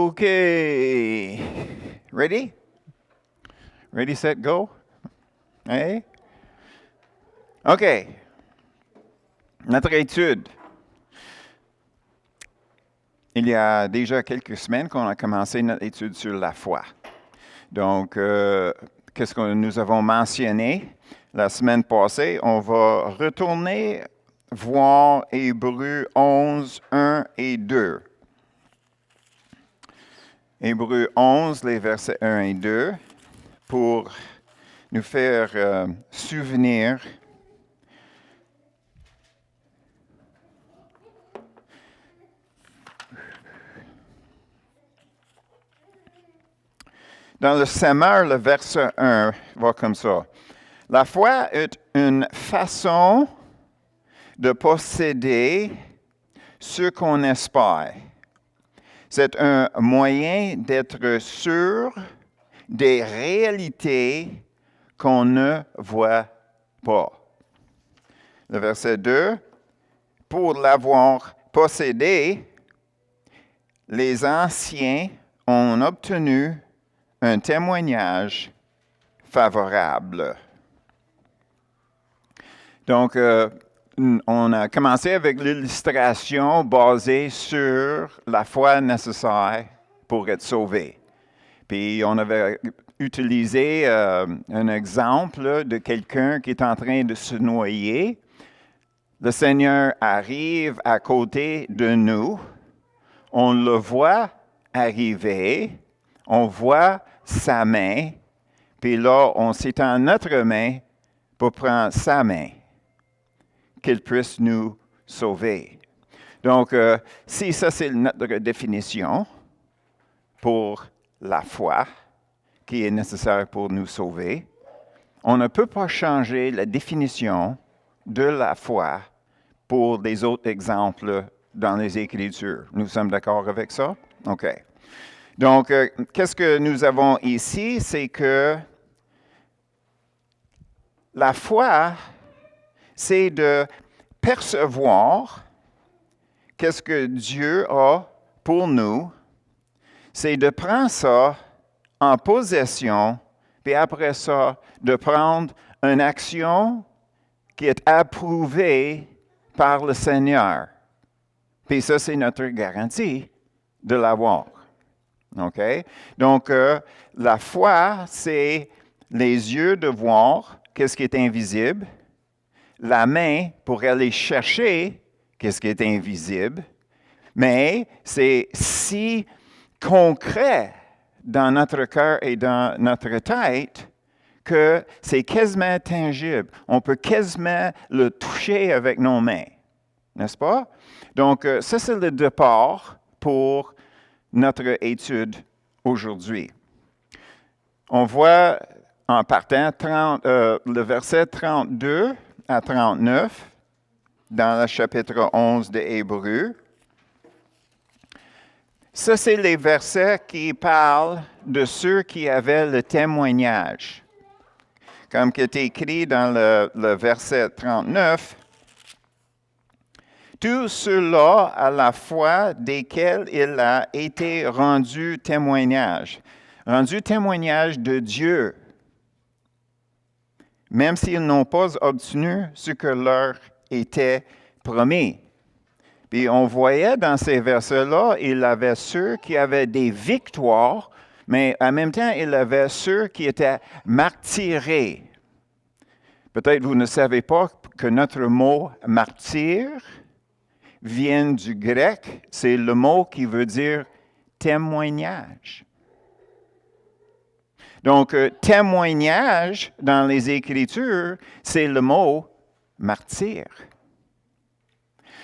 Okay. Ready? Ready, set, go? Hey? OK. Notre étude. Il y a déjà quelques semaines qu'on a commencé notre étude sur la foi. Donc, qu'est-ce que nous avons mentionné la semaine passée? On va retourner voir Hébreux 11, 1 et 2. Hébreux 11, les versets 1 et 2, pour nous faire souvenir dans le Semeur, le verset 1 va comme ça. La foi est une façon de posséder ce qu'on espère. C'est un moyen d'être sûr des réalités qu'on ne voit pas. Le verset 2, pour l'avoir possédé, les anciens ont obtenu un témoignage favorable. Donc, on a commencé avec l'illustration basée sur la foi nécessaire pour être sauvé. Puis, on avait utilisé un exemple de quelqu'un qui est en train de se noyer. Le Seigneur arrive à côté de nous. On le voit arriver. On voit sa main. Puis là, on s'étend notre main pour prendre sa main, qu'il puisse nous sauver. Donc, si ça, c'est notre définition pour la foi qui est nécessaire pour nous sauver, on ne peut pas changer la définition de la foi pour les autres exemples dans les Écritures. Nous sommes d'accord avec ça? OK. Donc, qu'est-ce que nous avons ici? C'est que la foi, c'est de percevoir qu'est-ce que Dieu a pour nous. C'est de prendre ça en possession, puis après ça, de prendre une action qui est approuvée par le Seigneur. Puis ça, c'est notre garantie de l'avoir. OK? Donc, la foi, c'est les yeux de voir qu'est-ce qui est invisible, la main pour aller chercher qu'est-ce qui est invisible, mais c'est si concret dans notre cœur et dans notre tête que c'est quasiment tangible. On peut quasiment le toucher avec nos mains, n'est-ce pas? Donc, ça, c'est le départ pour notre étude aujourd'hui. On voit en partant le verset 32 à 39 dans le chapitre 11 de Hébreux. Ça, c'est les versets qui parlent de ceux qui avaient le témoignage. Comme il est écrit dans le verset 39, « Tous ceux-là à la fois desquels il a été rendu témoignage. » Rendu témoignage de Dieu, même s'ils n'ont pas obtenu ce que leur était promis. Puis on voyait dans ces versets-là, il avait ceux qui avaient des victoires, mais en même temps, il avait ceux qui étaient martyrés. Peut-être vous ne savez pas que notre mot « martyr » vient du grec. C'est le mot qui veut dire « témoignage ». Donc, témoignage dans les Écritures, c'est le mot « martyr ».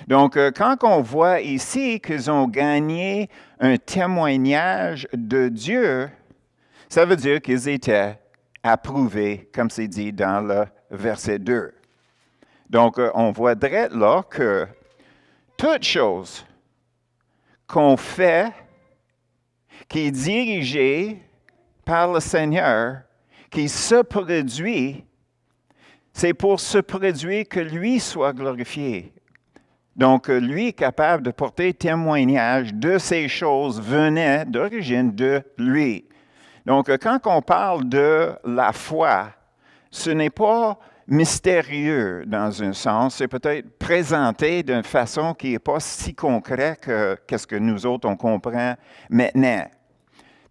Donc, quand on voit ici qu'ils ont gagné un témoignage de Dieu, ça veut dire qu'ils étaient approuvés, comme c'est dit dans le verset 2. Donc, on voit direct là que toute chose qu'on fait qui est dirigée par le Seigneur, qui se produit, c'est pour ce produit que lui soit glorifié. Donc, lui est capable de porter témoignage de ces choses venaient d'origine de lui. Donc, quand on parle de la foi, ce n'est pas mystérieux dans un sens, c'est peut-être présenté d'une façon qui n'est pas si concrète que qu'est-ce que nous autres on comprend maintenant.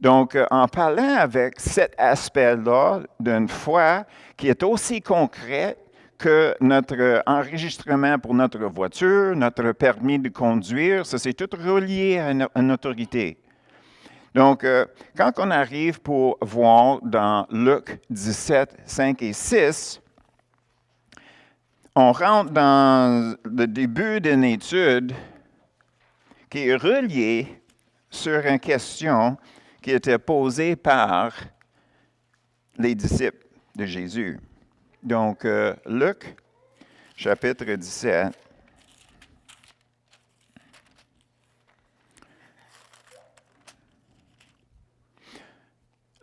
Donc, en parlant avec cet aspect-là d'une foi qui est aussi concrète que notre enregistrement pour notre voiture, notre permis de conduire, ça c'est tout relié à une autorité. Donc, quand on arrive pour voir dans Luc 17, 5 et 6, on rentre dans le début d'une étude qui est reliée sur une question qui était posée par les disciples de Jésus. Donc, Luc, chapitre 17.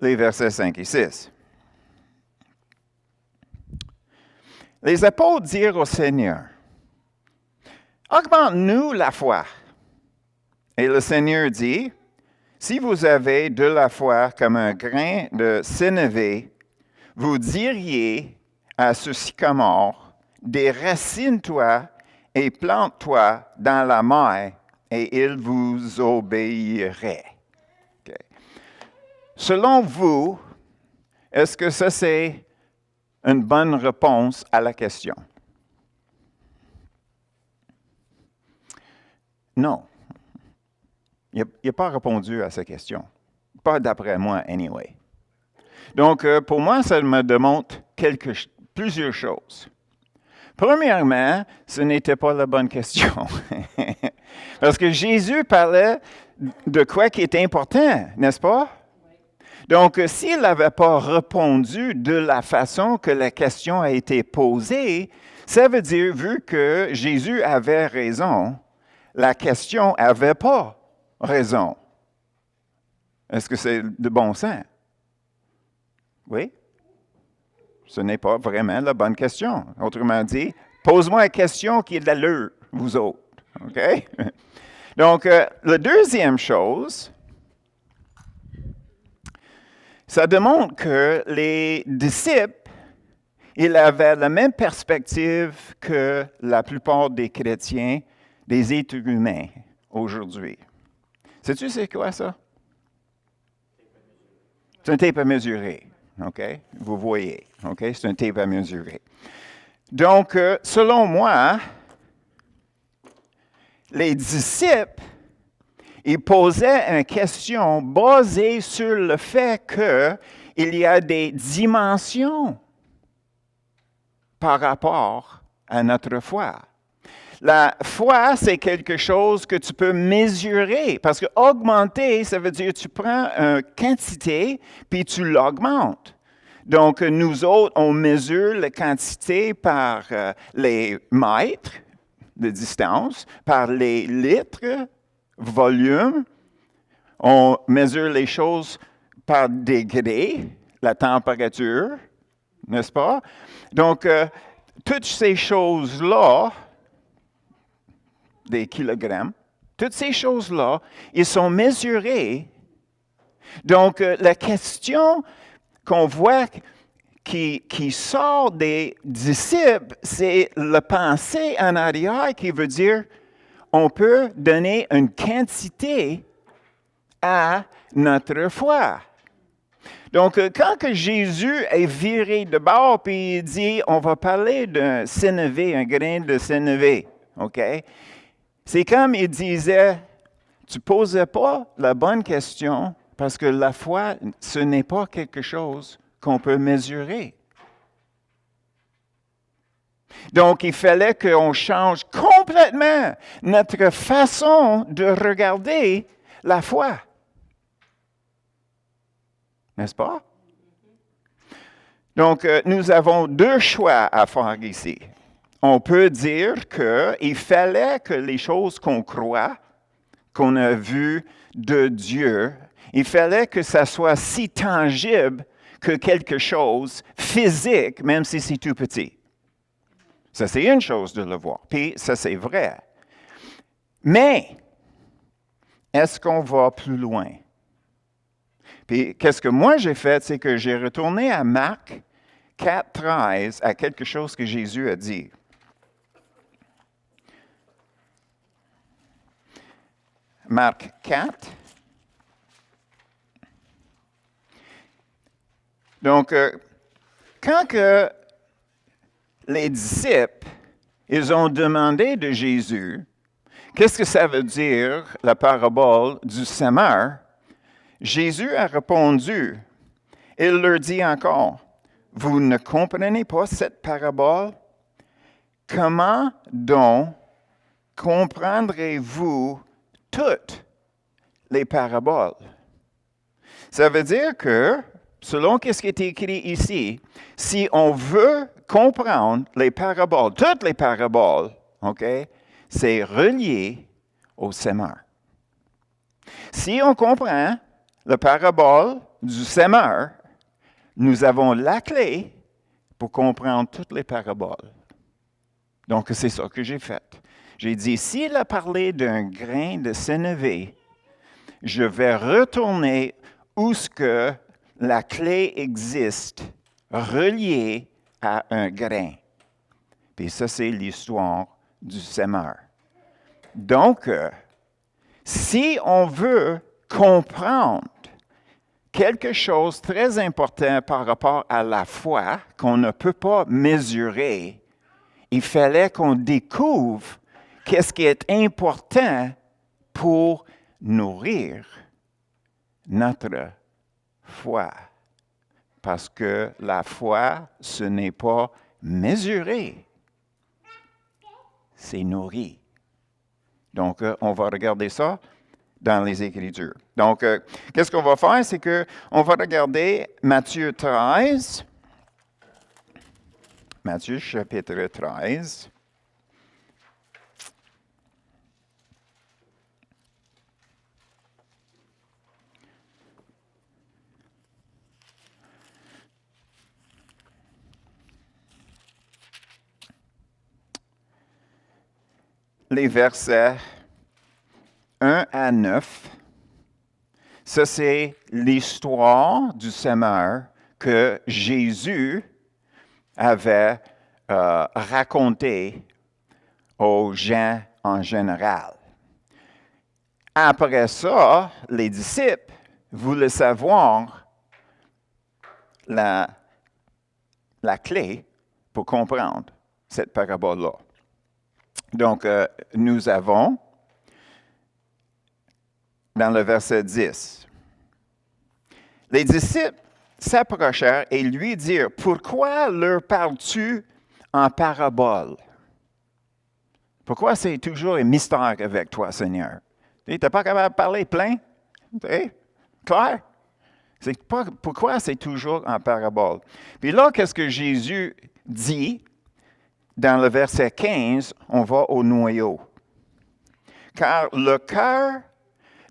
Les versets 5 et 6. Les apôtres dirent au Seigneur, « Augmente-nous la foi. » Et le Seigneur dit, « Si vous avez de la foi comme un grain de sénévé, vous diriez à ce sycomore, déracine-toi et plante-toi dans la mer, et il vous obéirait. » Okay. Selon vous, est-ce que ça c'est une bonne réponse à la question? Non. Il n'a pas répondu à cette question. Pas d'après moi, anyway. Donc, pour moi, ça me démontre plusieurs choses. Premièrement, ce n'était pas la bonne question. Parce que Jésus parlait de quoi qui est important, n'est-ce pas? Donc, s'il n'avait pas répondu de la façon que la question a été posée, ça veut dire, vu que Jésus avait raison, la question n'avait pas raison. Est-ce que c'est de bon sens? Oui? Ce n'est pas vraiment la bonne question. Autrement dit, pose-moi une question qui est de l'allure, vous autres. OK? Donc, la deuxième chose, ça démontre que les disciples, ils avaient la même perspective que la plupart des chrétiens, des êtres humains aujourd'hui. Sais-tu c'est quoi ça? C'est un tape à mesurer. OK? Vous voyez. OK? C'est un tape à mesurer. Donc, selon moi, les disciples, ils posaient une question basée sur le fait qu'il y a des dimensions par rapport à notre foi. La foi, c'est quelque chose que tu peux mesurer, parce que augmenter, ça veut dire que tu prends une quantité, puis tu l'augmentes. Donc, nous autres, on mesure la quantité par les mètres de distance, par les litres, volume. On mesure les choses par degrés, la température, n'est-ce pas? Donc, toutes ces choses-là, des kilogrammes, toutes ces choses-là, ils sont mesurés. Donc, la question qu'on voit qui sort des disciples, c'est la pensée en arrière qui veut dire on peut donner une quantité à notre foi. Donc, quand que Jésus est viré de bord, puis il dit, on va parler d'un sénévé, un grain de sénévé, OK? C'est comme il disait, tu ne posais pas la bonne question parce que la foi, ce n'est pas quelque chose qu'on peut mesurer. Donc, il fallait qu'on change complètement notre façon de regarder la foi. N'est-ce pas? Donc, nous avons deux choix à faire ici. On peut dire qu'il fallait que les choses qu'on croit, qu'on a vues de Dieu, il fallait que ça soit si tangible que quelque chose physique, même si c'est tout petit. Ça, c'est une chose de le voir. Puis, ça, c'est vrai. Mais, est-ce qu'on va plus loin? Puis, qu'est-ce que moi j'ai fait, c'est que j'ai retourné à Marc 4,13 à quelque chose que Jésus a dit. Marc 4. Donc, quand que les disciples, ils ont demandé de Jésus, qu'est-ce que ça veut dire, la parabole du semeur? Jésus a répondu, il leur dit encore, vous ne comprenez pas cette parabole? Comment donc comprendrez-vous toutes les paraboles? Ça veut dire que, selon ce qui est écrit ici, si on veut comprendre les paraboles, toutes les paraboles, OK, c'est relié au semeur. Si on comprend la parabole du semeur, nous avons la clé pour comprendre toutes les paraboles. Donc, c'est ça que j'ai fait. J'ai dit, s'il a parlé d'un grain de sénévé, je vais retourner où ce que la clé existe, reliée à un grain. Puis ça, c'est l'histoire du semeur. Donc, si on veut comprendre quelque chose de très important par rapport à la foi qu'on ne peut pas mesurer, il fallait qu'on découvre qu'est-ce qui est important pour nourrir notre foi. Parce que la foi, ce n'est pas mesuré, c'est nourri. Donc, on va regarder ça dans les Écritures. Donc, qu'est-ce qu'on va faire? C'est qu'on va regarder Matthieu 13. Matthieu chapitre 13. Les versets 1 à 9, ça c'est l'histoire du semeur que Jésus avait raconté aux gens en général. Après ça, les disciples voulaient savoir la clé pour comprendre cette parabole-là. Donc, nous avons, dans le verset 10, les disciples s'approchèrent et lui dirent, « Pourquoi leur parles-tu en parabole? » Pourquoi c'est toujours un mystère avec toi, Seigneur? Tu n'es pas capable de parler plein? Clair? Pourquoi c'est toujours en parabole? Puis là, qu'est-ce que Jésus dit? Dans le verset 15, on va au noyau. Car le cœur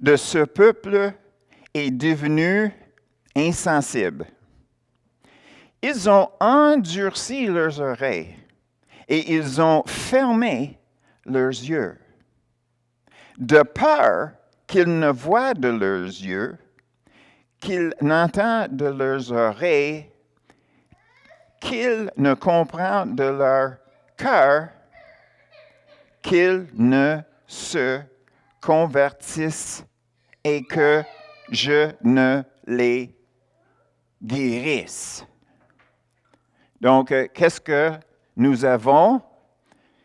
de ce peuple est devenu insensible. Ils ont endurci leurs oreilles et ils ont fermé leurs yeux, de peur qu'ils ne voient de leurs yeux, qu'ils n'entendent de leurs oreilles, qu'ils ne comprennent de leur cœur, qu'ils ne se convertissent et que je ne les guérisse. Donc, qu'est-ce que nous avons?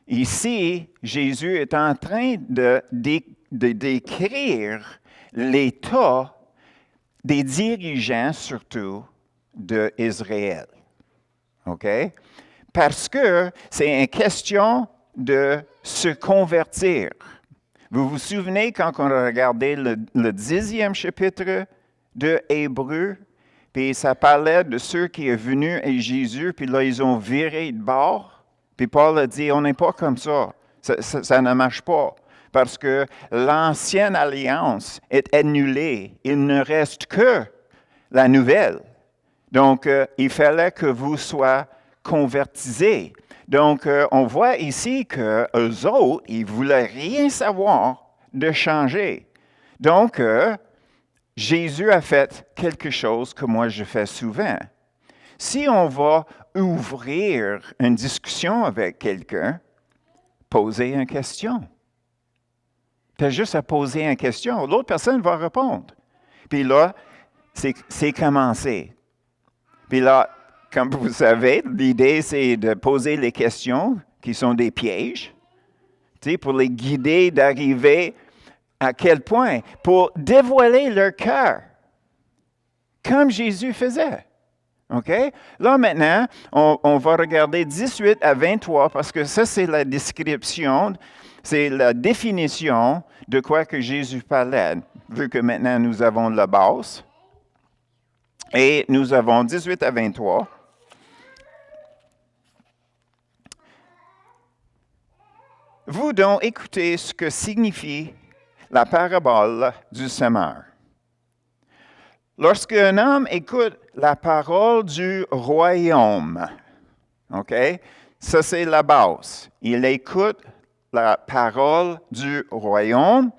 Ici, Jésus est en train de décrire l'état des dirigeants, surtout, d'Israël. OK? Parce que c'est une question de se convertir. Vous vous souvenez quand on a regardé le 10e chapitre de Hébreux, puis ça parlait de ceux qui sont venus à Jésus, puis là, ils ont viré de bord. Puis Paul a dit, on n'est pas comme ça. Ça ne marche pas. Parce que l'ancienne alliance est annulée. Il ne reste que la nouvelle. Donc, il fallait que vous soyez convertisés. Donc, on voit ici qu'eux autres, ils ne voulaient rien savoir de changer. Donc, Jésus a fait quelque chose que moi je fais souvent. Si on va ouvrir une discussion avec quelqu'un, posez une question. Tu as juste à poser une question. L'autre personne va répondre. Puis là, c'est commencé. Puis là, comme vous savez, l'idée, c'est de poser les questions qui sont des pièges, pour les guider d'arriver à quel point? Pour dévoiler leur cœur, comme Jésus faisait. OK? Là, maintenant, on va regarder 18 à 23 parce que ça, c'est la description, c'est la définition de quoi que Jésus parlait, vu que maintenant nous avons la base. Et nous avons 18 à 23. Vous donc écoutez ce que signifie la parabole du semeur. Lorsqu'un homme écoute la parole du royaume, OK? Ça, c'est la base. Il écoute la parole du royaume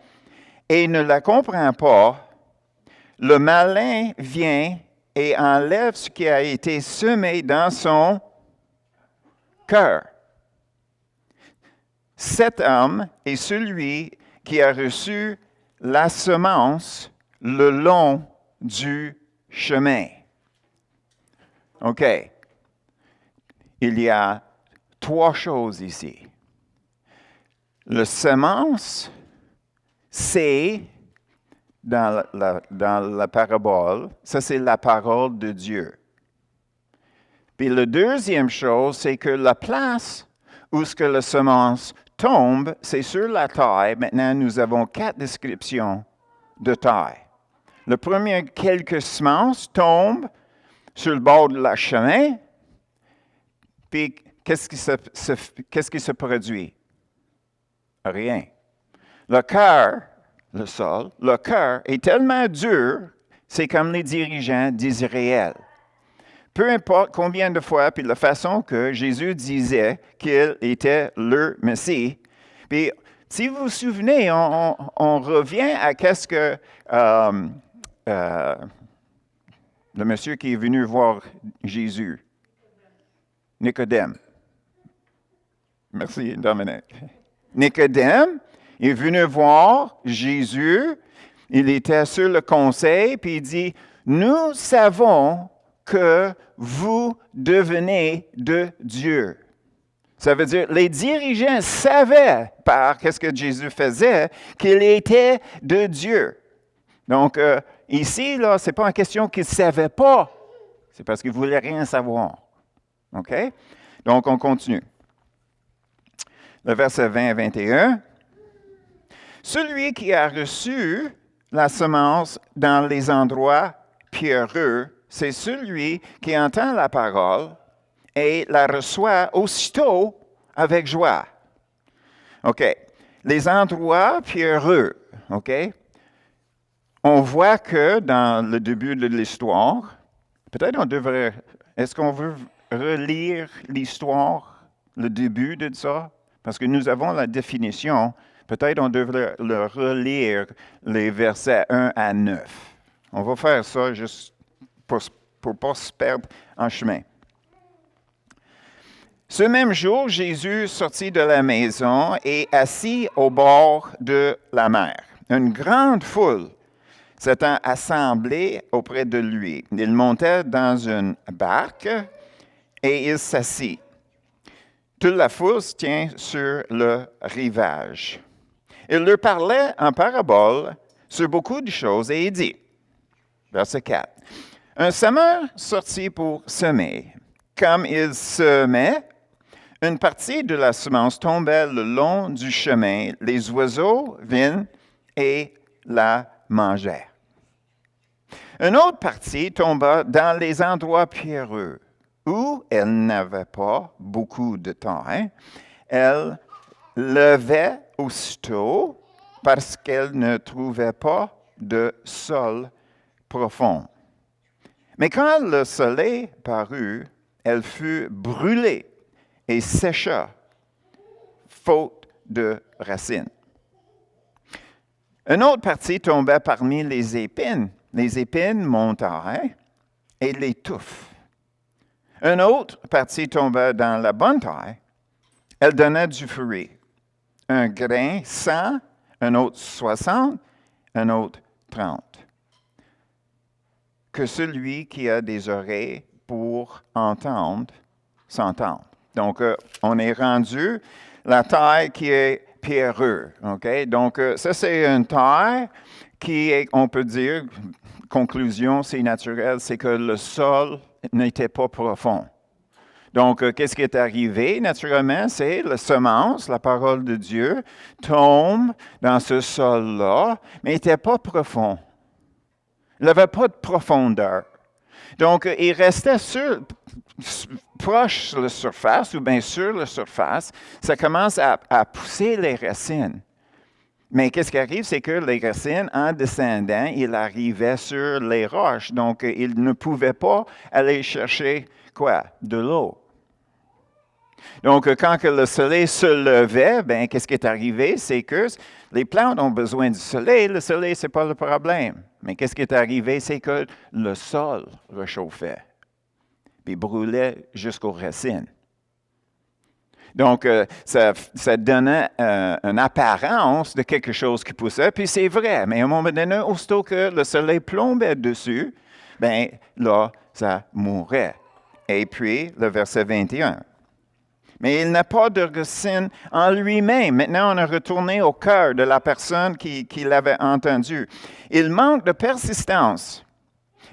et ne la comprend pas. Le malin vient et enlève ce qui a été semé dans son cœur. Cet homme est celui qui a reçu la semence le long du chemin. OK. Il y a 3 choses ici. Le semence, c'est, dans la parabole, ça c'est la parole de Dieu. Puis la deuxième chose, c'est que la place où ce que la semence tombe, c'est sur la terre. Maintenant, nous avons 4 descriptions de terre. Le premier, quelques semences tombent sur le bord de la chemin. Puis, qu'est-ce qui se produit? Rien. Le cœur, le sol, le cœur est tellement dur, c'est comme les dirigeants d'Israël. Peu importe combien de fois, puis la façon que Jésus disait qu'il était le Messie. Puis, si vous vous souvenez, on revient à qu'est-ce que le monsieur qui est venu voir Jésus, Nicodème. Merci, Dominique. Nicodème est venu voir Jésus. Il était sur le conseil, puis il dit, « Nous savons que vous devenez de Dieu. » Ça veut dire, les dirigeants savaient, par qu'est-ce que Jésus faisait, qu'il était de Dieu. Donc, ici, là, ce n'est pas une question qu'ils ne savaient pas. C'est parce qu'ils ne voulaient rien savoir. OK? Donc, on continue. Le verset 20 à 21. Celui qui a reçu la semence dans les endroits pierreux, c'est celui qui entend la parole et la reçoit aussitôt avec joie. OK. Les endroits pierreux, OK? On voit que dans le début de l'histoire, peut-être on devrait... Est-ce qu'on veut relire l'histoire, le début de ça? Parce que nous avons la définition. Peut-être on devrait le relire les versets 1 à 9. On va faire ça juste pour ne pas se perdre en chemin. Ce même jour, Jésus sortit de la maison et assis au bord de la mer. Une grande foule s'étant assemblée auprès de lui. Il montait dans une barque et il s'assit. Toute la foule se tient sur le rivage. Il leur parlait en parabole sur beaucoup de choses et il dit, verset 4, « Un semeur sortit pour semer. Comme il semait, une partie de la semence tombait le long du chemin. Les oiseaux vinrent et la mangèrent. Une autre partie tomba dans les endroits pierreux, où elle n'avait pas beaucoup de terre. Elle levait aussitôt parce qu'elle ne trouvait pas de sol profond. Mais quand le soleil parut, elle fut brûlée et sécha, faute de racines. Une autre partie tombait parmi les épines. Les épines montaient et l'étouffent. Une autre partie tombait dans la bonne terre. Elle donnait du fruit. Un grain 100, un autre 60, un autre 30. Que celui qui a des oreilles pour entendre, s'entende. Donc, on est rendu la terre qui est pierreuse. Okay? Donc, ça, c'est une terre qui est, on peut dire, conclusion, c'est naturel, c'est que le sol n'était pas profond. Donc, qu'est-ce qui est arrivé? Naturellement, c'est la semence, la parole de Dieu, tombe dans ce sol-là, mais il n'était pas profond. Il n'avait pas de profondeur. Donc, il restait proche de la surface, ou bien sur la surface. Ça commence à pousser les racines. Mais qu'est-ce qui arrive, c'est que les racines, en descendant, il arrivait sur les roches. Donc, il ne pouvait pas aller chercher quoi? De l'eau. Donc, quand le soleil se levait, ben, qu'est-ce qui est arrivé? C'est que les plantes ont besoin du soleil. Le soleil, ce n'est pas le problème. Mais qu'est-ce qui est arrivé? C'est que le sol réchauffait, puis brûlait jusqu'aux racines. Donc, ça donnait une apparence de quelque chose qui poussait, puis c'est vrai. Mais à un moment donné, aussitôt que le soleil plombait dessus, ben là, ça mourait. Et puis, le verset 21. Mais il n'a pas de racine en lui-même. Maintenant, on est retourné au cœur de la personne qui l'avait entendu. Il manque de persistance.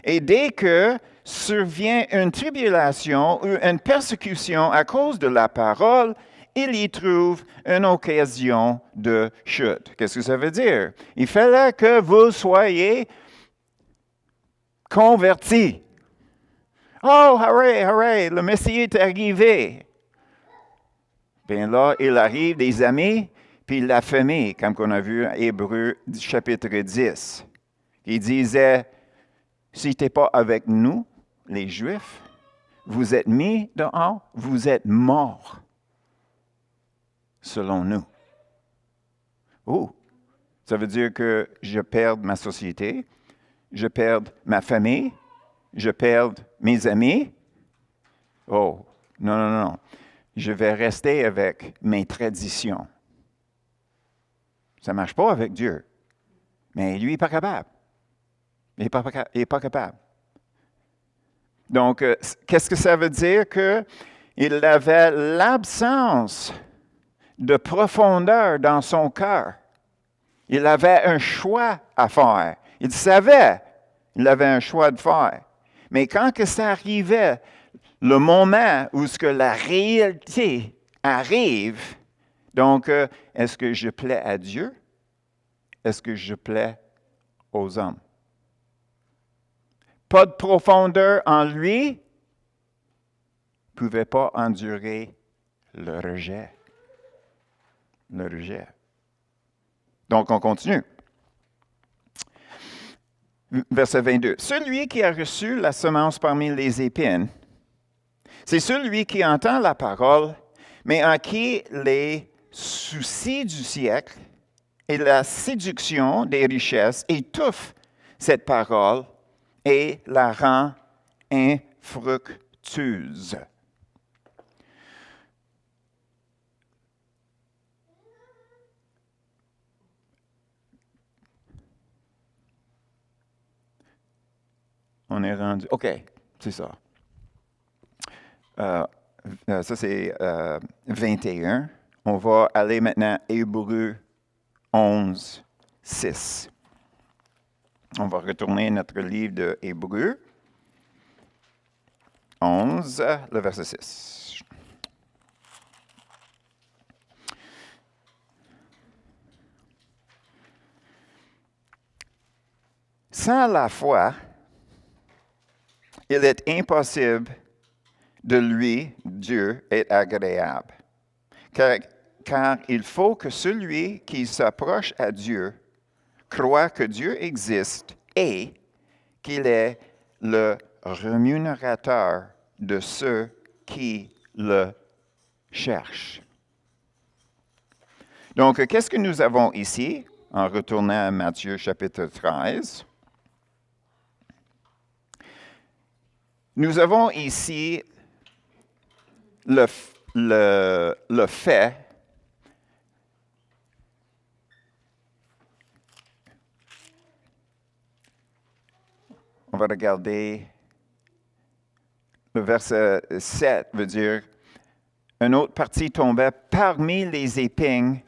Et dès que survient une tribulation ou une persécution à cause de la parole, il y trouve une occasion de chute. Qu'est-ce que ça veut dire? Il fallait que vous soyez convertis. Oh, hurray, hurray, le Messie est arrivé. Bien là, il arrive des amis, puis la famille, comme on a vu en Hébreux chapitre 10. Il disait, si tu n'es pas avec nous, les Juifs, vous êtes mis dehors, vous êtes morts, selon nous. Oh, ça veut dire que je perds ma société, je perds ma famille, je perds mes amis. Oh, non, non, non. Je vais rester avec mes traditions. Ça ne marche pas avec Dieu. Mais lui, il n'est pas capable. Il n'est pas capable. Donc, qu'est-ce que ça veut dire? Qu'il avait l'absence de profondeur dans son cœur. Il avait un choix à faire. Il savait qu'il avait un choix de faire. Mais quand que ça arrivait, le moment où ce que la réalité arrive, donc, est-ce que je plais à Dieu? Est-ce que je plais aux hommes? Pas de profondeur en lui, ne pouvait pas endurer le rejet. Le rejet. Donc, on continue. Verset 22. Celui qui a reçu la semence parmi les épines, c'est celui qui entend la parole, mais en qui les soucis du siècle et la séduction des richesses étouffent cette parole et la rend infructueuse. On est rendu. OK, c'est ça. Ça, c'est 21. On va aller maintenant à Hébreux 11, 6. On va retourner à notre livre de Hébreux 11, le verset 6. Sans la foi, il est impossible de lui, Dieu, être agréable. Car il faut que celui qui s'approche à Dieu croit que Dieu existe et qu'il est le rémunérateur de ceux qui le cherche. Donc, qu'est-ce que nous avons ici, en retournant à Matthieu chapitre 13? Nous avons ici le fait on va regarder le verset 7, veut dire, une autre partie tombait parmi les épingles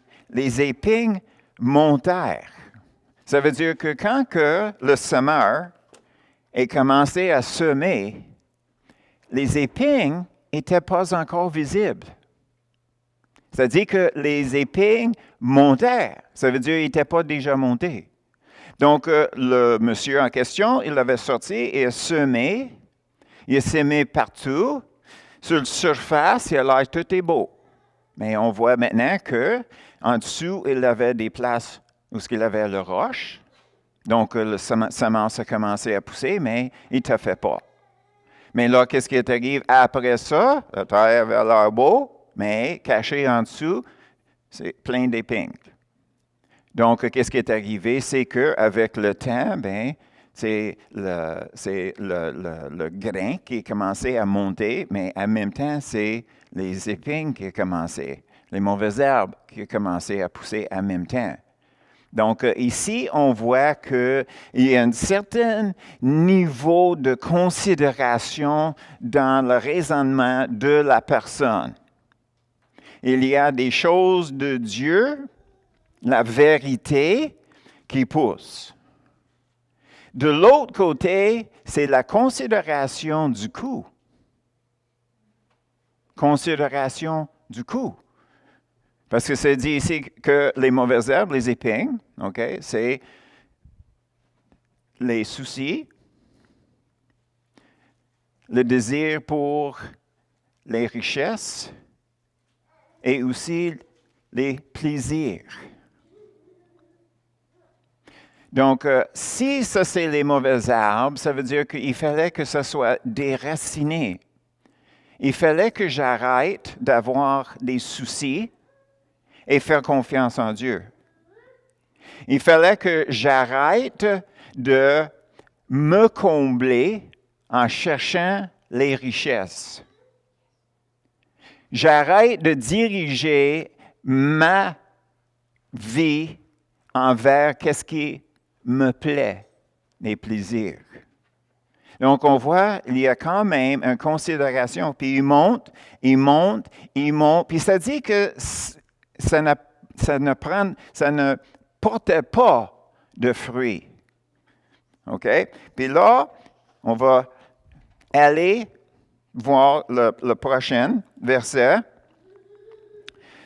montèrent. Ça veut dire que quand que le semeur a commencé à semer, les épingles n'étaient pas encore visibles. C'est-à-dire que les épingles montèrent. Ça veut dire qu'ils n'étaient pas déjà montés. Donc, le monsieur en question, il avait sorti et a semé. Il a semé partout. Sur la surface, il a l'air tout est beau. Mais on voit maintenant qu'en dessous, il avait des places où il avait le roche. Donc, le semence a commencé à pousser, mais il ne te fait pas. Mais là, qu'est-ce qui arrive après ça? La terre avait l'air beau, mais caché en dessous, c'est plein d'épingles. Donc, qu'est-ce qui est arrivé? C'est qu'avec le temps, c'est le grain qui a commencé à monter, mais en même temps, c'est les épingles qui ont commencé, les mauvaises herbes qui ont commencé à pousser en même temps. Donc, ici, on voit qu'il y a un certain niveau de considération dans le raisonnement de la personne. Il y a des choses de Dieu, la vérité, qui pousse. De l'autre côté, c'est la considération du coût. Considération du coût. Parce que c'est dit ici que les mauvaises herbes, les épingles, c'est les soucis, le désir pour les richesses et aussi les plaisirs. Donc, si ça c'est les mauvaises herbes, ça veut dire qu'il fallait que ça soit déraciné. Il fallait que j'arrête d'avoir des soucis et faire confiance en Dieu. Il fallait que j'arrête de me combler en cherchant les richesses. J'arrête de diriger ma vie envers qu'est-ce qui me plaît, les plaisirs. Donc, on voit, il y a quand même une considération. Puis il monte. Puis ça dit que ça ne portait pas de fruits. OK? Puis là, on va aller voir le prochain verset.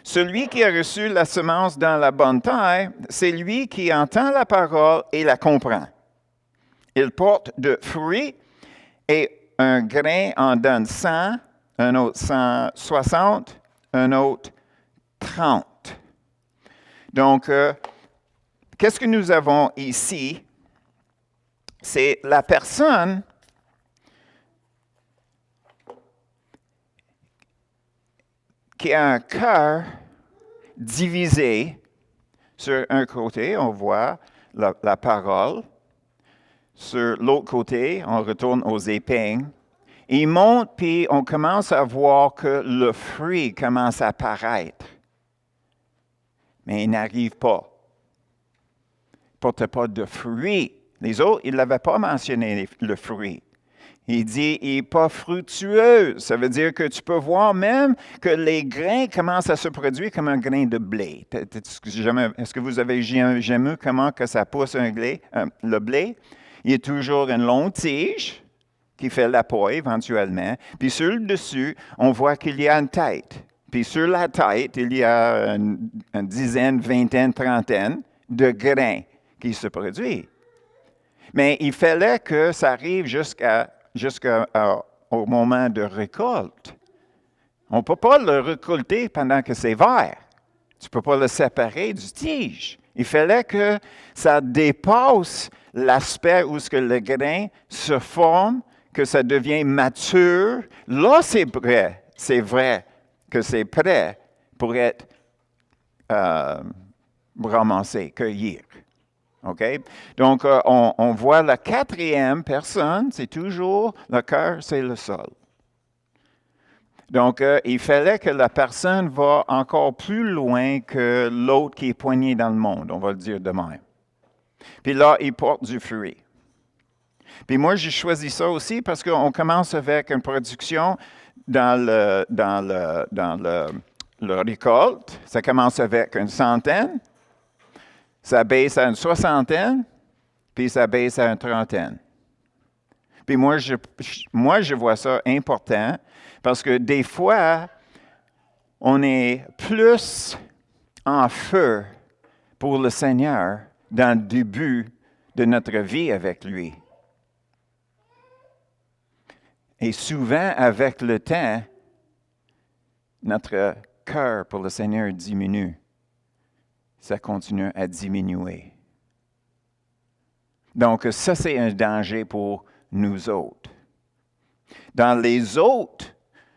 Celui qui a reçu la semence dans la bonne terre, c'est lui qui entend la parole et la comprend. Il porte de fruits et un grain en donne 100, un autre 160, un autre 30. Donc, qu'est-ce que nous avons ici? C'est la personne qui a un cœur divisé. Sur un côté, on voit la parole. Sur l'autre côté, on retourne aux épingles. Il monte, puis on commence à voir que le fruit commence à apparaître. Mais il n'arrive pas. Il ne porte pas de fruit. Les autres, il ne l'avaient pas mentionné, le fruit. Il dit, il n'est pas fructueux. Ça veut dire que tu peux voir même que les grains commencent à se produire comme un grain de blé. Est-ce que vous avez jamais vu comment que ça pousse le blé? Il y a toujours une longue tige qui fait l'appui éventuellement. Puis sur le dessus, on voit qu'il y a une tête. Puis sur la tête, il y a une dizaine, vingtaine, trentaine de grains qui se produisent. Mais il fallait que ça arrive jusqu'au moment de récolte. On ne peut pas le récolter pendant que c'est vert. Tu ne peux pas le séparer du tige. Il fallait que ça dépasse l'aspect où ce que le grain se forme, que ça devient mature. Là, c'est vrai que c'est prêt pour être ramassé, cueillir. OK? Donc, on voit la quatrième personne, c'est toujours le cœur, c'est le sol. Donc, il fallait que la personne va encore plus loin que l'autre qui est poigné dans le monde, on va le dire de même. Puis là, il porte du fruit. Puis moi, j'ai choisi ça aussi parce qu'on commence avec une production dans le récolte. Ça commence avec une centaine, ça baisse à une soixantaine, puis ça baisse à une trentaine. Puis moi, je vois ça important parce que des fois, on est plus en feu pour le Seigneur dans le début de notre vie avec lui. Et souvent, avec le temps, notre cœur pour le Seigneur diminue. Ça continue à diminuer. Donc, ça, c'est un danger pour nous autres. Dans les autres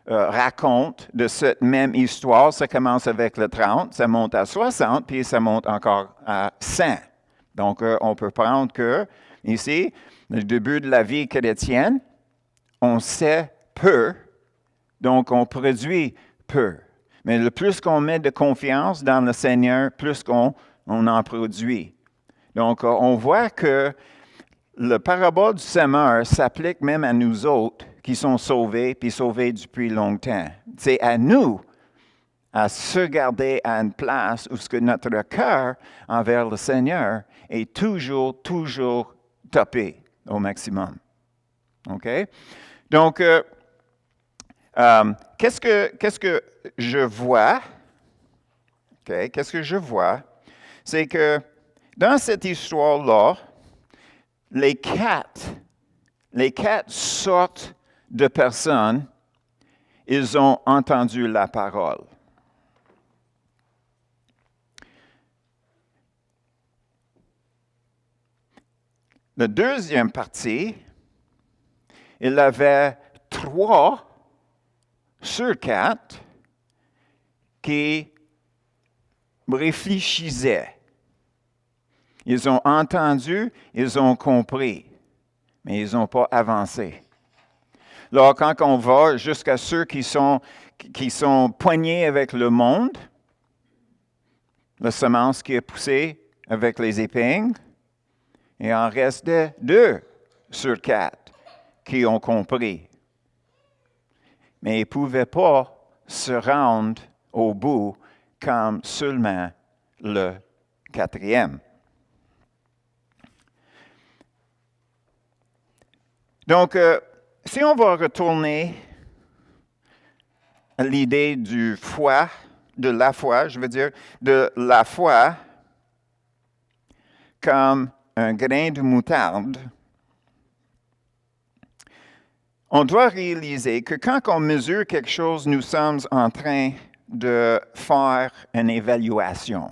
racontes de cette même histoire, ça commence avec le 30, ça monte à 60, puis ça monte encore à 100. Donc, on peut prendre que, ici, le début de la vie chrétienne, on sait peu, donc on produit peu. Mais le plus qu'on met de confiance dans le Seigneur, plus qu'on en produit. Donc, on voit que le parabole du semeur s'applique même à nous autres qui sont sauvés, puis sauvés depuis longtemps. C'est à nous à se garder à une place où ce que notre cœur envers le Seigneur est toujours topé au maximum. OK? Donc, qu'est-ce que je vois? Okay, qu'est-ce que je vois? C'est que dans cette histoire-là, les quatre sortes de personnes, ils ont entendu la parole. La deuxième partie, il avait 3 sur 4 qui réfléchissaient. Ils ont entendu, ils ont compris, mais ils n'ont pas avancé. Là, quand on va jusqu'à ceux qui sont poignés avec le monde, la semence qui est poussée avec les épingles, il en reste 2 sur 4 qui ont compris. Mais ils ne pouvaient pas se rendre au bout comme seulement le 4e. Donc, si on va retourner à l'idée de la foi comme un grain de moutarde, on doit réaliser que quand on mesure quelque chose, nous sommes en train de faire une évaluation.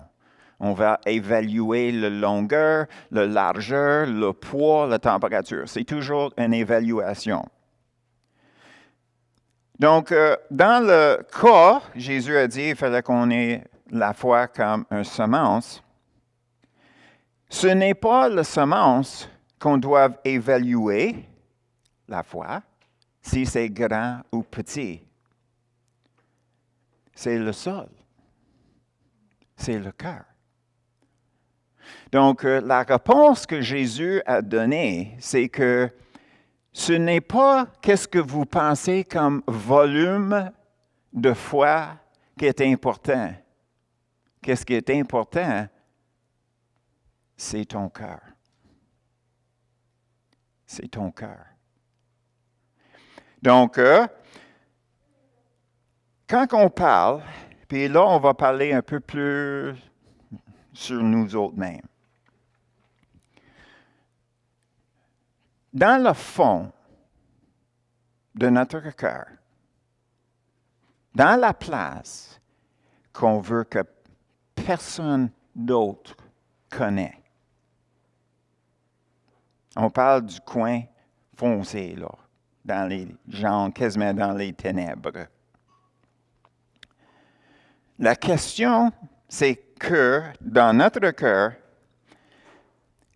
On va évaluer la longueur, la largeur, le poids, la température. C'est toujours une évaluation. Donc, dans le cas, Jésus a dit qu'il fallait qu'on ait la foi comme une semence. Ce n'est pas la semence qu'on doit évaluer, la foi, si c'est grand ou petit. C'est le sol. C'est le cœur. Donc, la réponse que Jésus a donnée, c'est que ce n'est pas qu'est-ce que vous pensez comme volume de foi qui est important. Qu'est-ce qui est important? C'est ton cœur. C'est ton cœur. Donc, quand on parle, puis là, on va parler un peu plus sur nous autres mêmes. Dans le fond de notre cœur, dans la place qu'on veut que personne d'autre connaît. On parle du coin foncé, là, quasiment dans les ténèbres. La question, c'est que dans notre cœur,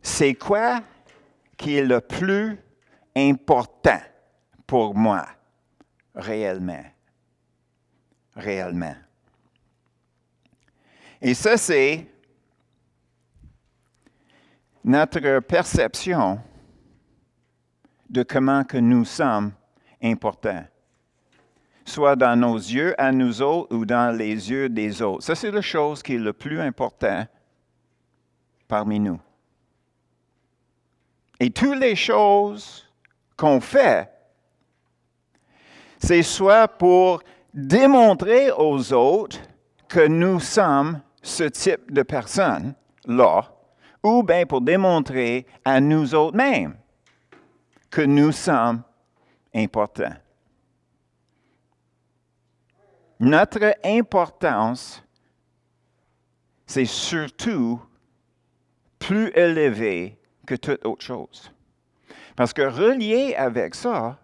c'est quoi qui est le plus important pour moi, réellement? Réellement. Et ça, c'est notre perception de comment que nous sommes importants, soit dans nos yeux à nous autres ou dans les yeux des autres. Ça, c'est la chose qui est le plus important parmi nous. Et toutes les choses qu'on fait, c'est soit pour démontrer aux autres que nous sommes ce type de personne-là, ou bien pour démontrer à nous autres mêmes que nous sommes importants. Notre importance, c'est surtout plus élevé que toute autre chose. Parce que relié avec ça,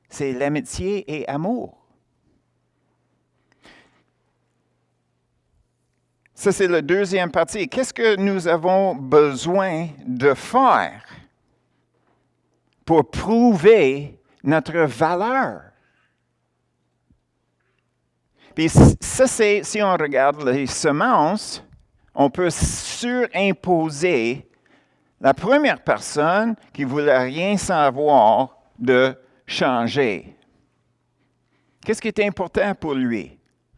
c'est l'amitié et amour. Ça, c'est la deuxième partie. Qu'est-ce que nous avons besoin de faire pour prouver notre valeur? Puis ça, c'est, si on regarde les semences, on peut surimposer la première personne qui ne voulait rien savoir de changer. Qu'est-ce qui était important pour lui?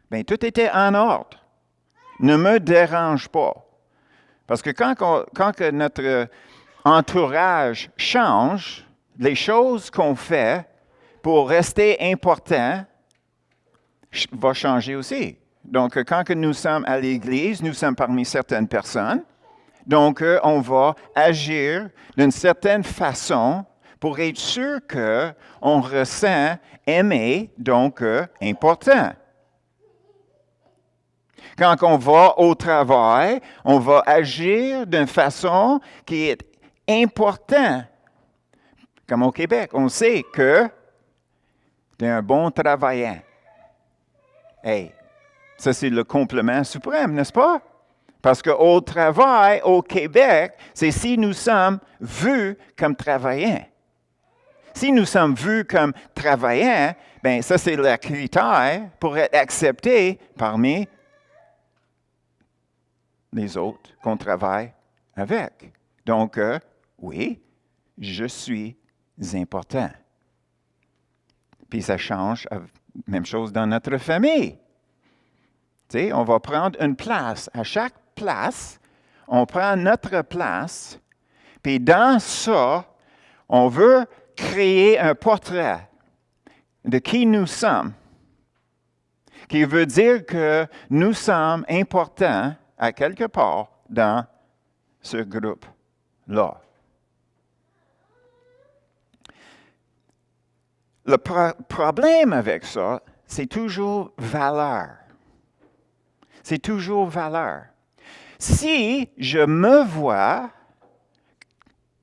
Bien, tout était en ordre. Ne me dérange pas. Parce que quand que notre entourage change, les choses qu'on fait pour rester important vont changer aussi. Donc, quand que nous sommes à l'Église, nous sommes parmi certaines personnes. Donc, on va agir d'une certaine façon pour être sûr qu'on ressent aimé, donc important. Quand on va au travail, on va agir d'une façon qui est importante. Comme au Québec, on sait que tu es un bon travaillant. Hey, ça c'est le complément suprême, n'est-ce pas? Parce qu'au travail, au Québec, c'est si nous sommes vus comme travaillants. Si nous sommes vus comme travaillants, bien ça c'est le critère pour être accepté parmi les autres qu'on travaille avec. Donc, oui, je suis important. Puis ça change, même chose dans notre famille. Tu sais, on va prendre une place. À chaque place, on prend notre place. Puis dans ça, on veut créer un portrait de qui nous sommes, qui veut dire que nous sommes importants à quelque part dans ce groupe-là. Le problème avec ça, c'est toujours valeur. C'est toujours valeur. Si je me vois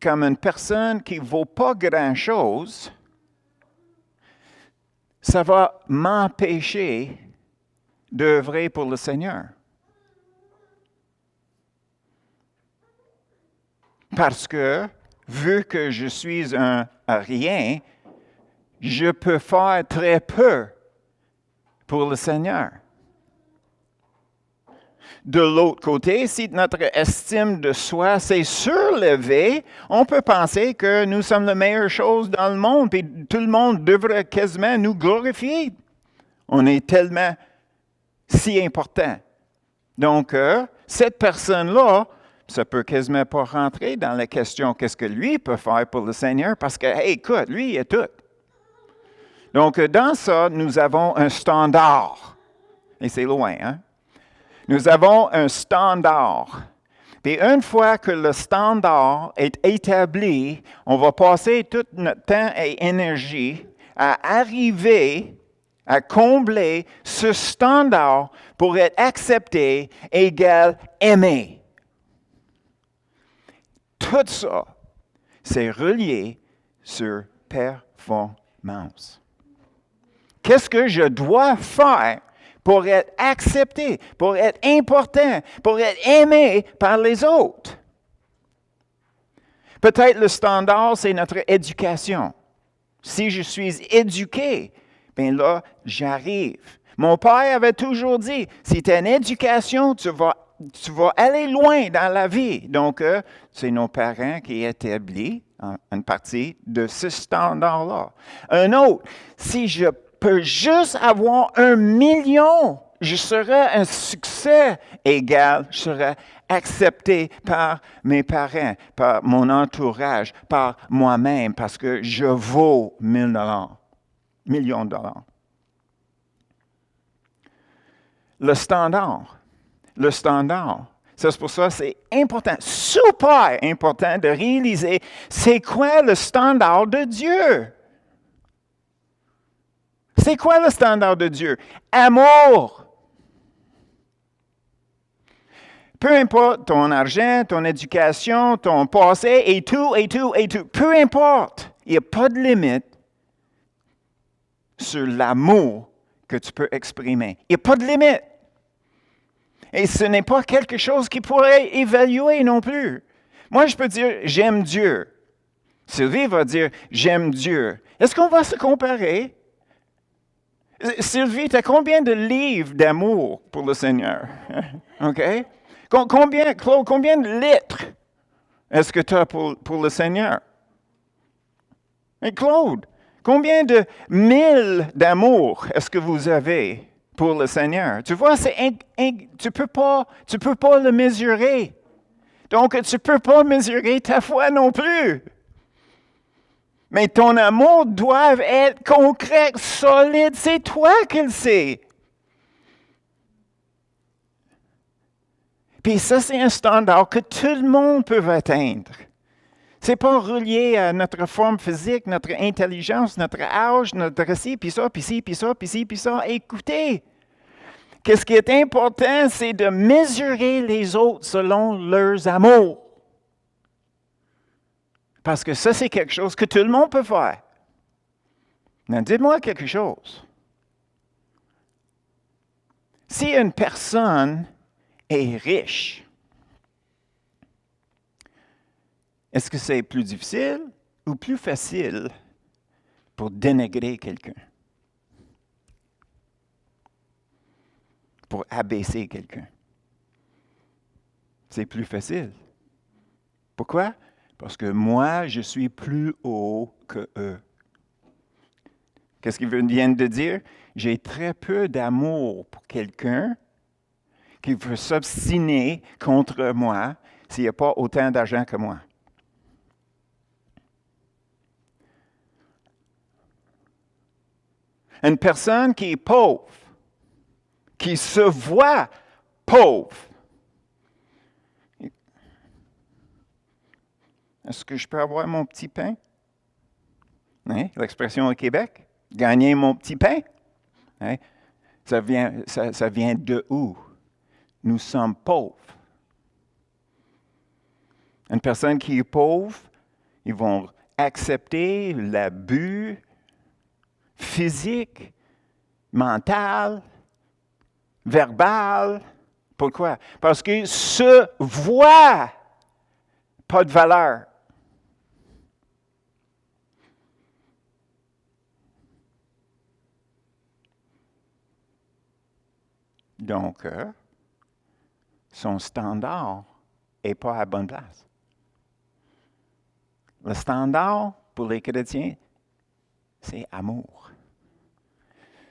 comme une personne qui ne vaut pas grand-chose, ça va m'empêcher d'œuvrer pour le Seigneur. Parce que, vu que je suis un rien, je peux faire très peu pour le Seigneur. De l'autre côté, si notre estime de soi s'est surlevée, on peut penser que nous sommes la meilleure chose dans le monde, et tout le monde devrait quasiment nous glorifier. On est tellement si important. Donc, cette personne-là, ça peut quasiment pas rentrer dans la question qu'est-ce que lui peut faire pour le Seigneur, parce que, hey, écoute, lui, il est tout. Donc, dans ça, nous avons un standard. Et c'est loin, hein? Nous avons un standard. Puis une fois que le standard est établi, on va passer tout notre temps et énergie à arriver à combler ce standard pour être accepté égal aimé. Tout ça, c'est relié sur performance. Qu'est-ce que je dois faire pour être accepté, pour être important, pour être aimé par les autres. Peut-être le standard, c'est notre éducation. Si je suis éduqué, bien là, j'arrive. Mon père avait toujours dit, si tu as une éducation, tu vas aller loin dans la vie. Donc, c'est nos parents qui établissent une partie de ce standard-là. Un autre, si je peux juste avoir 1 million, je serai un succès égal, je serai accepté par mes parents, par mon entourage, par moi-même, parce que je vaux millions de dollars. Le standard. C'est pour ça que c'est important, super important de réaliser c'est quoi le standard de Dieu. C'est quoi le standard de Dieu? Amour. Peu importe ton argent, ton éducation, ton passé et tout, peu importe, il n'y a pas de limite sur l'amour que tu peux exprimer. Il n'y a pas de limite. Et ce n'est pas quelque chose qui pourrait évaluer non plus. Moi, je peux dire, j'aime Dieu. Sylvie va dire, j'aime Dieu. Est-ce qu'on va se comparer? Sylvie, tu as combien de livres d'amour pour le Seigneur? OK? Claude, combien de litres est-ce que tu as pour le Seigneur? Et Claude, combien de 1000 d'amour est-ce que vous avez pour le Seigneur? Tu vois, tu peux pas le mesurer. Donc, tu ne peux pas mesurer ta foi non plus. Mais ton amour doit être concret, solide. C'est toi qui le sais. Puis ça, c'est un standard que tout le monde peut atteindre. Ce n'est pas relié à notre forme physique, notre intelligence, notre âge, notre ci, puis ça, puis ci, puis ça, puis ci, puis ça. Écoutez, qu'est-ce qui est important, c'est de mesurer les autres selon leurs amours. Parce que ça, c'est quelque chose que tout le monde peut faire. Mais dites-moi quelque chose. Si une personne est riche, est-ce que c'est plus difficile ou plus facile pour dénigrer quelqu'un? Pour abaisser quelqu'un? C'est plus facile. Pourquoi? Parce que moi, je suis plus haut que eux. Qu'est-ce qu'ils viennent de dire? J'ai très peu d'amour pour quelqu'un qui veut s'obstiner contre moi s'il n'y a pas autant d'argent que moi. Une personne qui est pauvre, qui se voit pauvre. Est-ce que je peux avoir mon petit pain? Hein? L'expression au Québec, gagner mon petit pain. Hein? Ça vient de où? Nous sommes pauvres. Une personne qui est pauvre, ils vont accepter l'abus physique, mental, verbal. Pourquoi? Parce qu'ils se voient pas de valeur. Donc, son standard n'est pas à la bonne place. Le standard pour les chrétiens, c'est amour.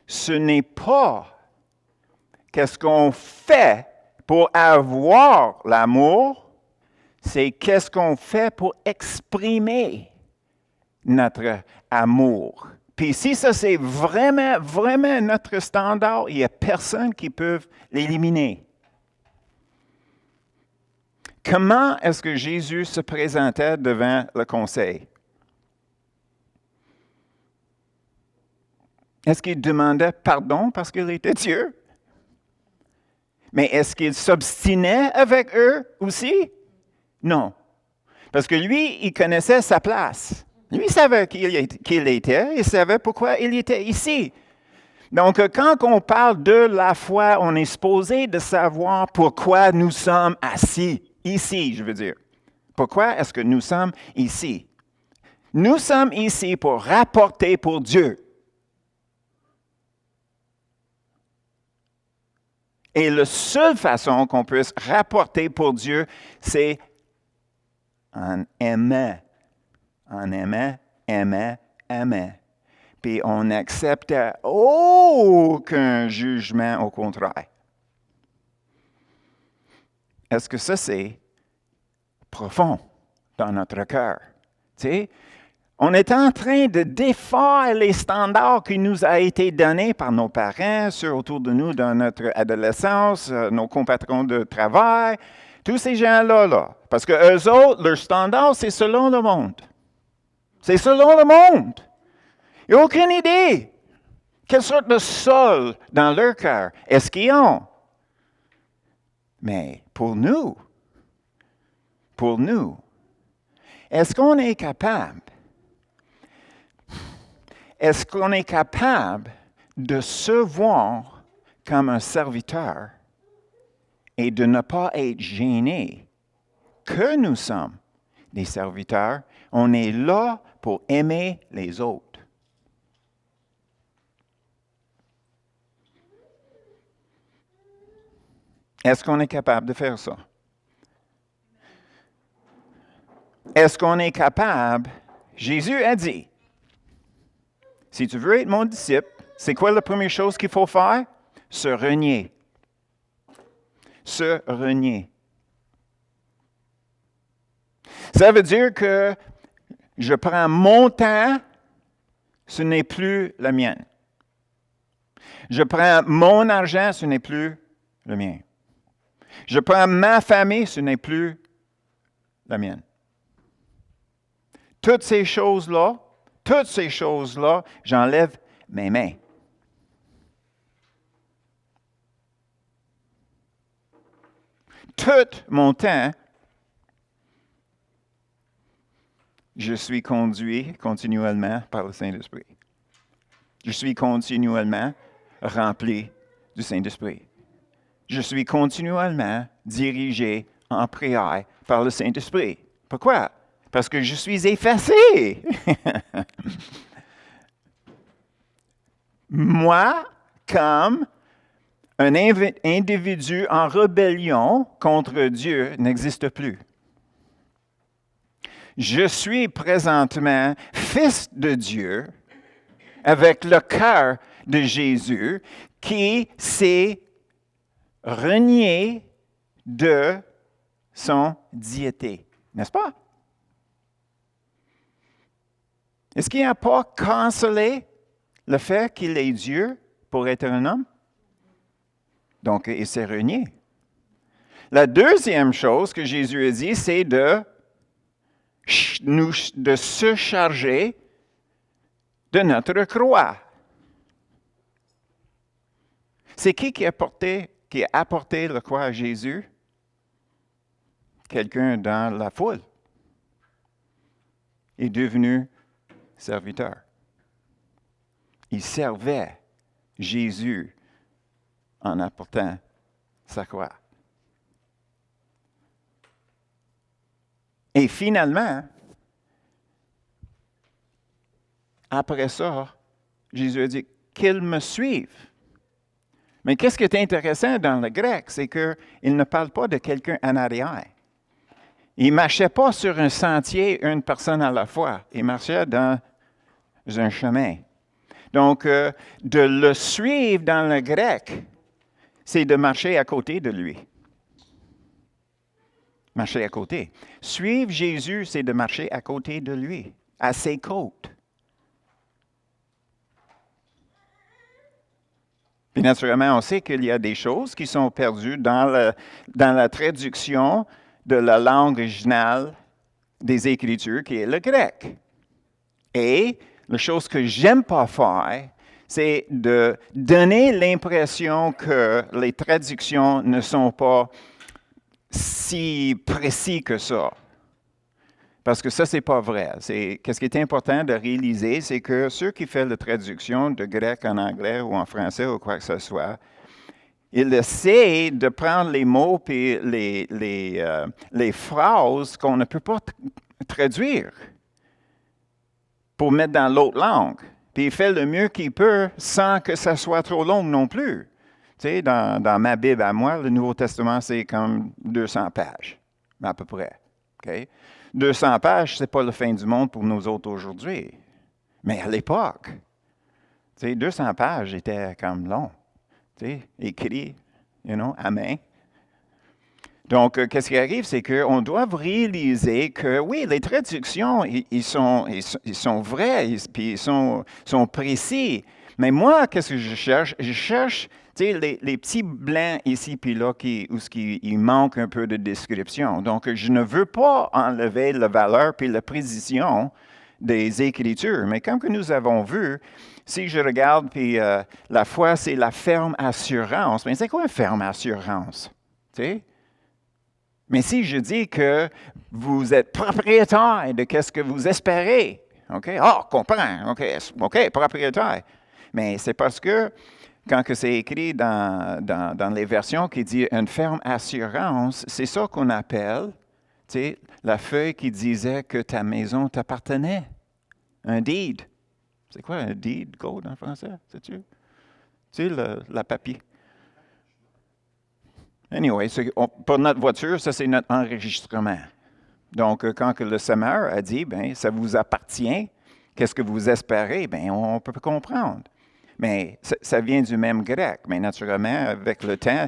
Ce n'est pas qu'est-ce qu'on fait pour avoir l'amour, c'est qu'est-ce qu'on fait pour exprimer notre amour. Puis si ça, c'est vraiment, vraiment notre standard, il n'y a personne qui peut l'éliminer. Comment est-ce que Jésus se présentait devant le conseil? Est-ce qu'il demandait pardon parce qu'il était Dieu? Mais est-ce qu'il s'obstinait avec eux aussi? Non. Parce que lui, il connaissait sa place. Lui, il savait qui il était, il savait pourquoi il était ici. Donc, quand on parle de la foi, on est supposé de savoir pourquoi nous sommes assis. Ici, je veux dire. Pourquoi est-ce que nous sommes ici? Nous sommes ici pour rapporter pour Dieu. Et la seule façon qu'on puisse rapporter pour Dieu, c'est en aimant. En aimant, aimant, aimant. Puis on n'accepte aucun jugement au contraire. Est-ce que ça, c'est profond dans notre cœur? Tu sais, on est en train de défaire les standards qui nous ont été donnés par nos parents, ceux autour de nous dans notre adolescence, nos compatrons de travail, tous ces gens-là. Là. Parce que eux autres, leur standard, c'est selon le monde. C'est selon le monde. Ils n'ont aucune idée. Quelle sorte de sol dans leur cœur est-ce qu'ils ont? Mais pour nous, est-ce qu'on est capable? Est-ce qu'on est capable de se voir comme un serviteur et de ne pas être gêné que nous sommes des serviteurs? On est là pour aimer les autres. Est-ce qu'on est capable de faire ça? Est-ce qu'on est capable? Jésus a dit, si tu veux être mon disciple, c'est quoi la première chose qu'il faut faire? Se renier. Se renier. Ça veut dire que je prends mon temps, ce n'est plus le mien. Je prends mon argent, ce n'est plus le mien. Je prends ma famille, ce n'est plus la mienne. Toutes ces choses-là, j'enlève mes mains. Tout mon temps, je suis conduit continuellement par le Saint-Esprit. Je suis continuellement rempli du Saint-Esprit. Je suis continuellement dirigé en prière par le Saint-Esprit. Pourquoi? Parce que je suis effacé. Moi, comme un individu en rébellion contre Dieu, n'existe plus. Je suis présentement fils de Dieu avec le cœur de Jésus qui s'est renié de son diété. N'est-ce pas? Est-ce qu'il n'a pas cancellé le fait qu'il est Dieu pour être un homme? Donc, il s'est renié. La deuxième chose que Jésus a dit, c'est de se charger de notre croix. C'est qui a apporté la croix à Jésus? Quelqu'un dans la foule est devenu serviteur. Il servait Jésus en apportant sa croix. Et finalement, après ça, Jésus a dit qu'il me suive. Mais qu'est-ce qui est intéressant dans le grec, c'est qu'il ne parle pas de quelqu'un en arrière. Il ne marchait pas sur un sentier, une personne à la fois. Il marchait dans un chemin. Donc, de le suivre dans le grec, c'est de marcher à côté de lui. Marcher à côté. Suivre Jésus, c'est de marcher à côté de lui, à ses côtes. Puis naturellement, on sait qu'il y a des choses qui sont perdues dans la traduction de la langue originale des Écritures, qui est le grec. Et la chose que j'aime pas faire, c'est de donner l'impression que les traductions ne sont pas si précises que ça. Parce que ça, c'est pas vrai. Qu'est-ce qui est important de réaliser, c'est que ceux qui font la traduction de grec en anglais ou en français ou quoi que ce soit, ils essaient de prendre les mots et les phrases qu'on ne peut pas traduire pour mettre dans l'autre langue. Puis il fait le mieux qu'il peut sans que ça soit trop long non plus. Tu sais, dans ma Bible à moi, le Nouveau Testament, c'est comme 200 pages, à peu près. OK? 200 pages, c'est pas la fin du monde pour nous autres aujourd'hui. Mais à l'époque, tu sais, 200 pages étaient comme long. Tu sais, écrit, à main. Donc, qu'est-ce qui arrive, c'est qu'on doit réaliser que, oui, les traductions, ils sont vrais, puis ils sont précis. Mais moi, qu'est-ce que je cherche? Je cherche, tu sais, les petits blancs ici puis là où il manque un peu de description. Donc, je ne veux pas enlever la valeur puis la précision des Écritures. Mais comme que nous avons vu, si je regarde, puis la foi, c'est la ferme assurance. Mais c'est quoi une ferme assurance? Tu sais? Mais si je dis que vous êtes propriétaire de ce que vous espérez, OK? Ah, comprends, OK, propriétaire. Mais c'est parce que quand c'est écrit dans les versions qui dit une ferme assurance, c'est ça qu'on appelle, tu sais, la feuille qui disait que ta maison t'appartenait. Un deed. C'est quoi un deed, gold en français, sais-tu? Tu sais, la papier. Anyway, pour notre voiture, ça, c'est notre enregistrement. Donc, quand le semeur a dit, bien, ça vous appartient, qu'est-ce que vous espérez? Bien, on peut comprendre. Mais ça vient du même grec. Mais naturellement, avec le temps,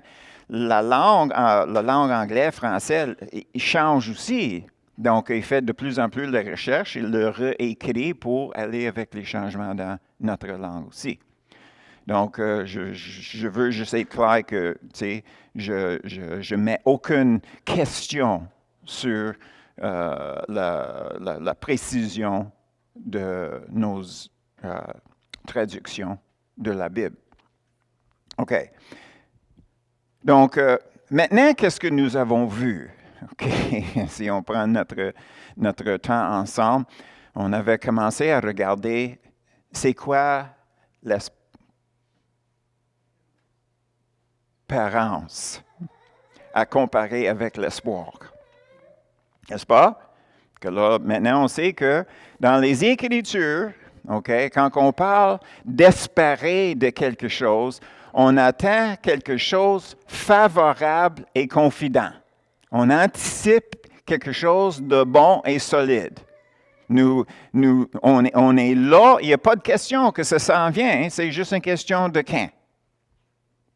la langue anglaise, français, il change aussi. Donc, il fait de plus en plus de recherches, il le réécrit pour aller avec les changements dans notre langue aussi. Donc, je veux juste être clair que, tu sais, je mets aucune question sur la précision de nos traductions de la Bible. OK. Donc, maintenant, qu'est-ce que nous avons vu? OK. Si on prend notre temps ensemble, on avait commencé à regarder c'est quoi l'espérance à comparer avec l'espoir. N'est-ce pas? Que là, maintenant, on sait que dans les Écritures, OK, quand on parle d'espérer de quelque chose, on attend quelque chose favorable et confident. On anticipe quelque chose de bon et solide. On est là, il n'y a pas de question que ça s'en vient, c'est juste une question de quand.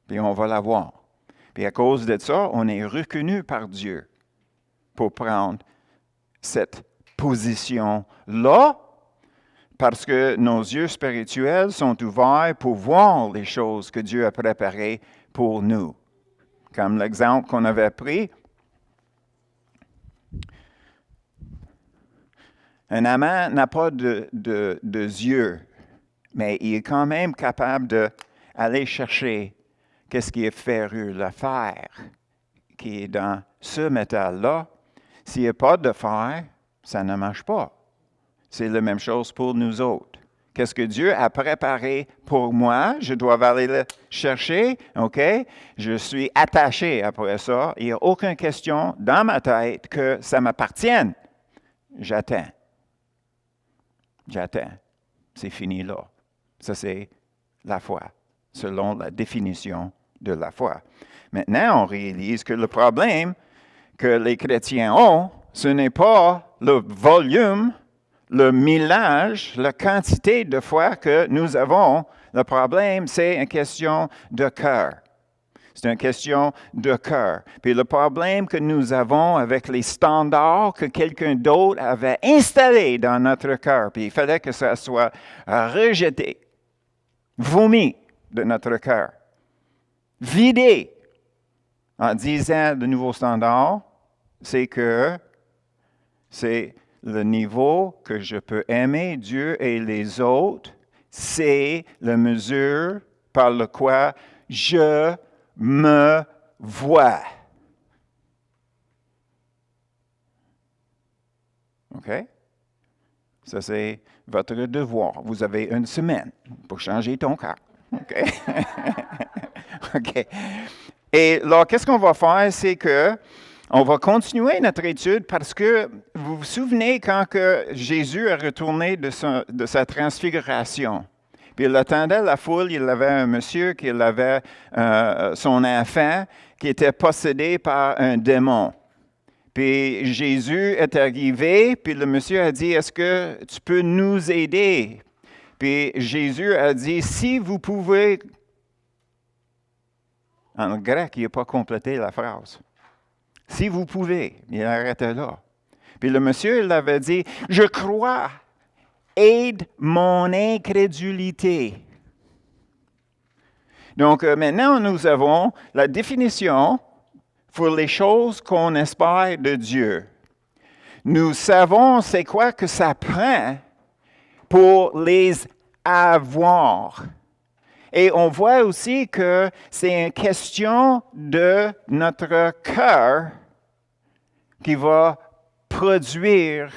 Puis on va l'avoir. Puis à cause de ça, on est reconnu par Dieu pour prendre cette position-là, parce que nos yeux spirituels sont ouverts pour voir les choses que Dieu a préparées pour nous. Comme l'exemple qu'on avait pris, un amant n'a pas de yeux, mais il est quand même capable d'aller chercher qu'est-ce qui est ferreux, le fer qui est dans ce métal-là. S'il n'y a pas de fer, ça ne marche pas. C'est la même chose pour nous autres. Qu'est-ce que Dieu a préparé pour moi? Je dois aller le chercher, OK? Je suis attaché après ça. Il n'y a aucune question dans ma tête que ça m'appartienne. J'attends. C'est fini là. Ça, c'est la foi, selon la définition de la foi. Maintenant, on réalise que le problème que les chrétiens ont, ce n'est pas le volume, le millage, la quantité de foi que nous avons. Le problème, c'est une question de cœur. C'est une question de cœur. Puis le problème que nous avons avec les standards que quelqu'un d'autre avait installés dans notre cœur, puis il fallait que ça soit rejeté, vomi de notre cœur, vidé en disant le nouveau standard, c'est que c'est le niveau que je peux aimer Dieu et les autres, c'est la mesure par laquelle je me vois. OK? Ça, c'est votre devoir. Vous avez une semaine pour changer ton cœur. OK? OK. Et là, qu'est-ce qu'on va faire? C'est que on va continuer notre étude parce que vous vous souvenez quand que Jésus est retourné de sa transfiguration. Puis il attendait la foule, il avait un monsieur qui avait son enfant qui était possédé par un démon. Puis Jésus est arrivé, puis le monsieur a dit, est-ce que tu peux nous aider? Puis Jésus a dit, si vous pouvez... En grec, il n'a pas complété la phrase. Si vous pouvez, il arrêtait là. Puis le monsieur, il avait dit, je crois, aide mon incrédulité. Donc maintenant, nous avons la définition pour les choses qu'on espère de Dieu. Nous savons c'est quoi que ça prend pour les avoir. Et on voit aussi que c'est une question de notre cœur qui va produire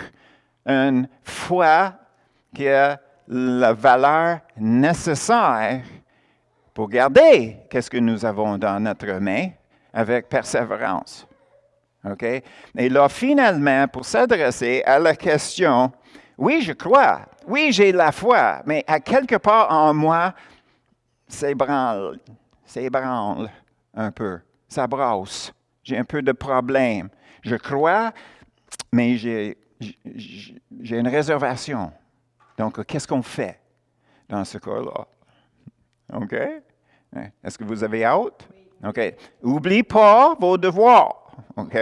une foi qui a la valeur nécessaire pour garder qu'est-ce que nous avons dans notre main avec persévérance. OK? Et là, finalement, pour s'adresser à la question, oui, je crois, oui, j'ai la foi, mais à quelque part en moi, ça ébranle un peu, ça brasse. J'ai un peu de problème. Je crois, mais j'ai une réservation. Donc, qu'est-ce qu'on fait dans ce cas-là? OK? Est-ce que vous avez hâte? OK. N'oublie pas vos devoirs. OK?